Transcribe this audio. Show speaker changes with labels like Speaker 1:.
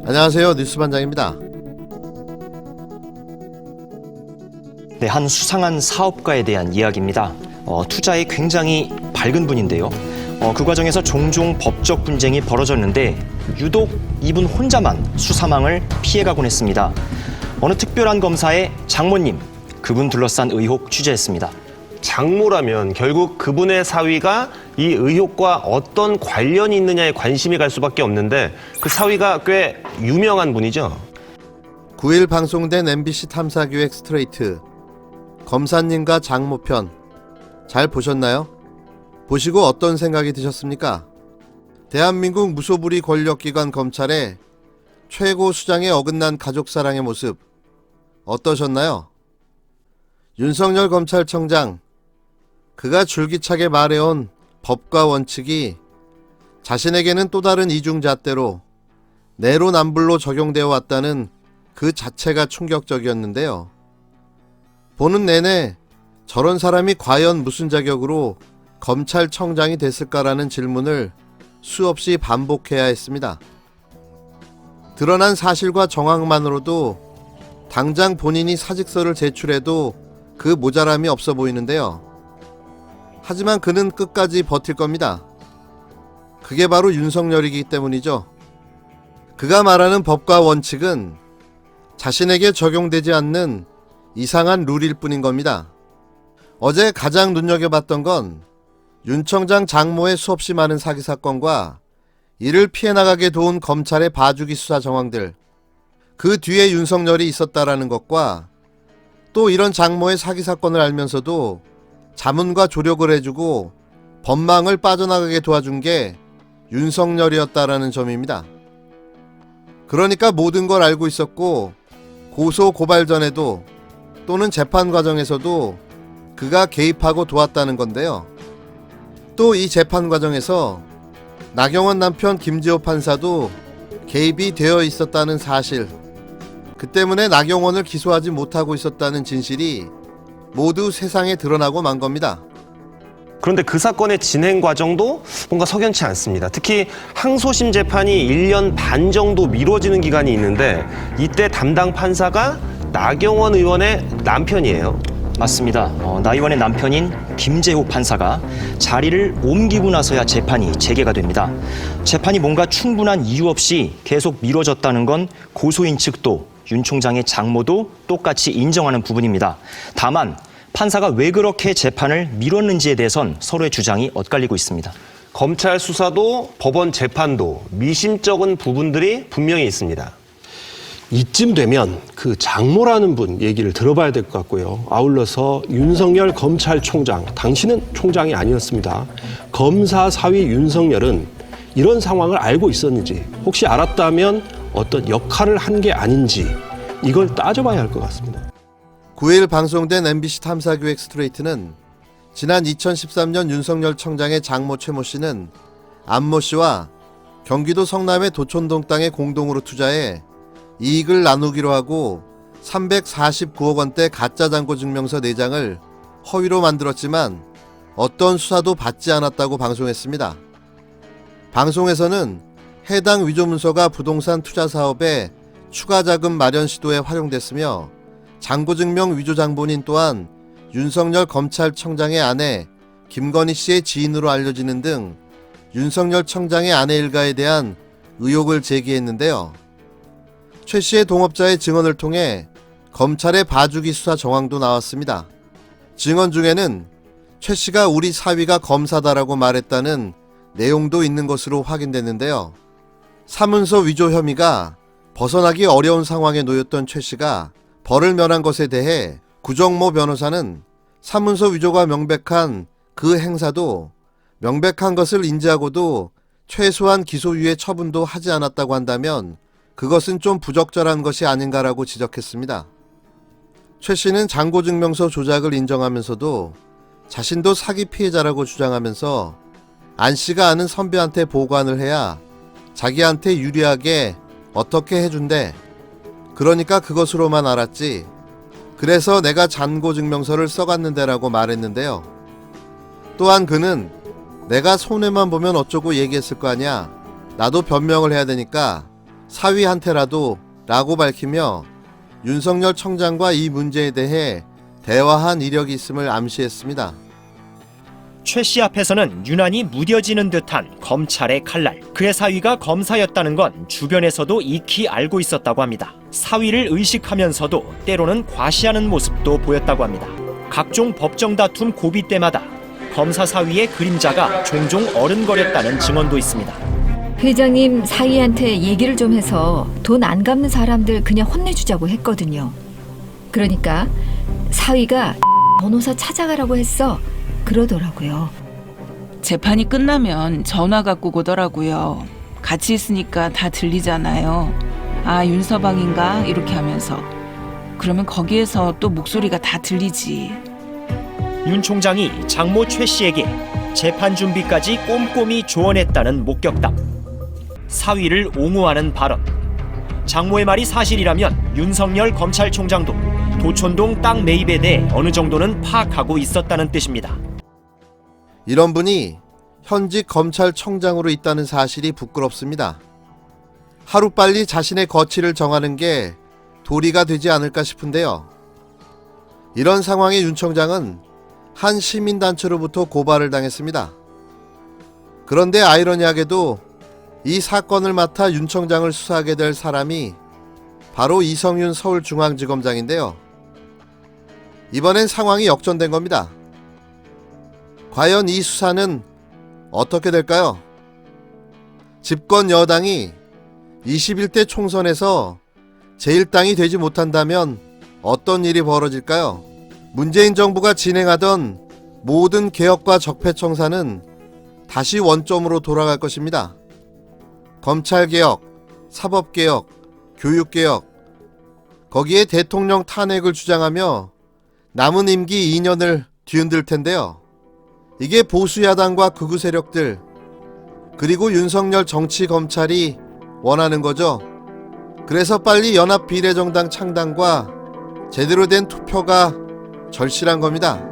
Speaker 1: 안녕하세요. 뉴스반장입니다.
Speaker 2: 네, 한 수상한 사업가에 대한 이야기입니다. 투자에 굉장히 밝은 분인데요. 그 과정에서 종종 법적 분쟁이 벌어졌는데 유독 이분 혼자만 수사망을 피해가곤 했습니다. 어느 특별한 검사의 장모님, 그분 둘러싼 의혹 취재했습니다.
Speaker 3: 장모라면 결국 그분의 사위가 이 의혹과 어떤 관련이 있느냐에 관심이 갈 수밖에 없는데 그 사위가 꽤 유명한 분이죠.
Speaker 1: 9일 방송된 MBC 탐사기획 스트레이트 검사님과 장모편 잘 보셨나요? 보시고 어떤 생각이 드셨습니까? 대한민국 무소불위 권력기관 검찰의 최고 수장에 어긋난 가족사랑의 모습 어떠셨나요? 윤석열 검찰청장, 그가 줄기차게 말해온 법과 원칙이 자신에게는 또 다른 이중잣대로 내로남불로 적용되어 왔다는 그 자체가 충격적이었는데요. 보는 내내 저런 사람이 과연 무슨 자격으로 검찰청장이 됐을까라는 질문을 수없이 반복해야 했습니다. 드러난 사실과 정황만으로도 당장 본인이 사직서를 제출해도 그 모자람이 없어 보이는데요. 하지만 그는 끝까지 버틸 겁니다. 그게 바로 윤석열이기 때문이죠. 그가 말하는 법과 원칙은 자신에게 적용되지 않는 이상한 룰일 뿐인 겁니다. 어제 가장 눈여겨봤던 건 윤 청장 장모의 수없이 많은 사기 사건과 이를 피해나가게 도운 검찰의 봐주기 수사 정황들, 그 뒤에 윤석열이 있었다라는 것과 또 이런 장모의 사기 사건을 알면서도 자문과 조력을 해주고 법망을 빠져나가게 도와준 게 윤석열이었다라는 점입니다. 그러니까 모든 걸 알고 있었고 고소 고발 전에도 또는 재판 과정에서도 그가 개입하고 도왔다는 건데요. 또 이 재판 과정에서 나경원 남편 김지호 판사도 개입이 되어 있었다는 사실, 그 때문에 나경원을 기소하지 못하고 있었다는 진실이 모두 세상에 드러나고 만 겁니다.
Speaker 3: 그런데 그 사건의 진행 과정도 뭔가 석연치 않습니다. 특히 항소심 재판이 1년 반 정도 미뤄지는 기간이 있는데 이때 담당 판사가 나경원 의원의 남편이에요.
Speaker 2: 맞습니다. 나 의원의 남편인 김재호 판사가 자리를 옮기고 나서야 재판이 재개가 됩니다. 재판이 뭔가 충분한 이유 없이 계속 미뤄졌다는 건 고소인 측도 윤 총장의 장모도 똑같이 인정하는 부분입니다. 다만 판사가 왜 그렇게 재판을 미뤘는지에 대해선 서로의 주장이 엇갈리고 있습니다.
Speaker 3: 검찰 수사도 법원 재판도 미심쩍은 부분들이 분명히 있습니다.
Speaker 4: 이쯤 되면 그 장모라는 분 얘기를 들어봐야 될 것 같고요. 아울러서 윤석열 검찰총장, 당신은 총장이 아니었습니다. 검사 사위 윤석열은 이런 상황을 알고 있었는지, 혹시 알았다면 어떤 역할을 한 게 아닌지 이걸 따져봐야 할 것 같습니다.
Speaker 1: 9일 방송된 MBC 탐사기획 스트레이트는 지난 2013년 윤석열 청장의 장모 최모 씨는 안모 씨와 경기도 성남의 도촌동 땅에 공동으로 투자해 이익을 나누기로 하고 349억 원대 가짜 잔고 증명서 4장을 허위로 만들었지만 어떤 수사도 받지 않았다고 방송했습니다. 방송에서는 해당 위조 문서가 부동산 투자 사업에 추가 자금 마련 시도에 활용됐으며 잔고증명 위조 장본인 또한 윤석열 검찰청장의 아내 김건희 씨의 지인으로 알려지는 등 윤석열 청장의 아내 일가에 대한 의혹을 제기했는데요. 최 씨의 동업자의 증언을 통해 검찰의 봐주기 수사 정황도 나왔습니다. 증언 중에는 최 씨가 우리 사위가 검사다라고 말했다는 내용도 있는 것으로 확인됐는데요. 사문서 위조 혐의가 벗어나기 어려운 상황에 놓였던 최 씨가 벌을 면한 것에 대해 구정모 변호사는 사문서 위조가 명백한 그 행사도 명백한 것을 인지하고도 최소한 기소유예 처분도 하지 않았다고 한다면 그것은 좀 부적절한 것이 아닌가라고 지적했습니다. 최 씨는 잔고증명서 조작을 인정하면서도 자신도 사기 피해자라고 주장하면서 안 씨가 아는 선배한테 보관을 해야 자기한테 유리하게 어떻게 해준대. 그러니까 그것으로만 알았지. 그래서 내가 잔고증명서를 써갔는데라고 말했는데요. 또한 그는 내가 손해만 보면 어쩌고 얘기했을 거 아냐. 나도 변명을 해야 되니까 사위한테라도 라고 밝히며 윤석열 청장과 이 문제에 대해 대화한 이력이 있음을 암시했습니다.
Speaker 2: 최 씨 앞에서는 유난히 무뎌지는 듯한 검찰의 칼날. 그의 사위가 검사였다는 건 주변에서도 익히 알고 있었다고 합니다. 사위를 의식하면서도 때로는 과시하는 모습도 보였다고 합니다. 각종 법정 다툼 고비 때마다 검사 사위의 그림자가 종종 어른거렸다는 증언도 있습니다.
Speaker 5: 회장님 사위한테 얘기를 좀 해서 돈 안 갚는 사람들 그냥 혼내주자고 했거든요. 그러니까 사위가 변호사 찾아가라고 했어. 그러더라고요.
Speaker 6: 재판이 끝나면 전화 갖고 오더라고요. 같이 있으니까 다 들리잖아요. 아, 윤서방인가? 이렇게 하면서. 그러면 거기에서 또 목소리가 다 들리지.
Speaker 2: 윤 총장이 장모 최 씨에게 재판 준비까지 꼼꼼히 조언했다는 목격담. 사위를 옹호하는 발언. 장모의 말이 사실이라면 윤석열 검찰총장도 도촌동 땅 매입에 대해 어느 정도는 파악하고 있었다는 뜻입니다.
Speaker 1: 이런 분이 현직 검찰청장으로 있다는 사실이 부끄럽습니다. 하루빨리 자신의 거취를 정하는 게 도리가 되지 않을까 싶은데요. 이런 상황에 윤 청장은 한 시민단체로부터 고발을 당했습니다. 그런데 아이러니하게도 이 사건을 맡아 윤 청장을 수사하게 될 사람이 바로 이성윤 서울중앙지검장인데요. 이번엔 상황이 역전된 겁니다. 과연 이 수사는 어떻게 될까요? 집권 여당이 21대 총선에서 제1당이 되지 못한다면 어떤 일이 벌어질까요? 문재인 정부가 진행하던 모든 개혁과 적폐청산은 다시 원점으로 돌아갈 것입니다. 검찰개혁, 사법개혁, 교육개혁, 거기에 대통령 탄핵을 주장하며 남은 임기 2년을 뒤흔들 텐데요. 이게 보수야당과 극우 세력들, 그리고 윤석열 정치검찰이 원하는 거죠. 그래서 빨리 연합비례정당 창당과 제대로 된 투표가 절실한 겁니다.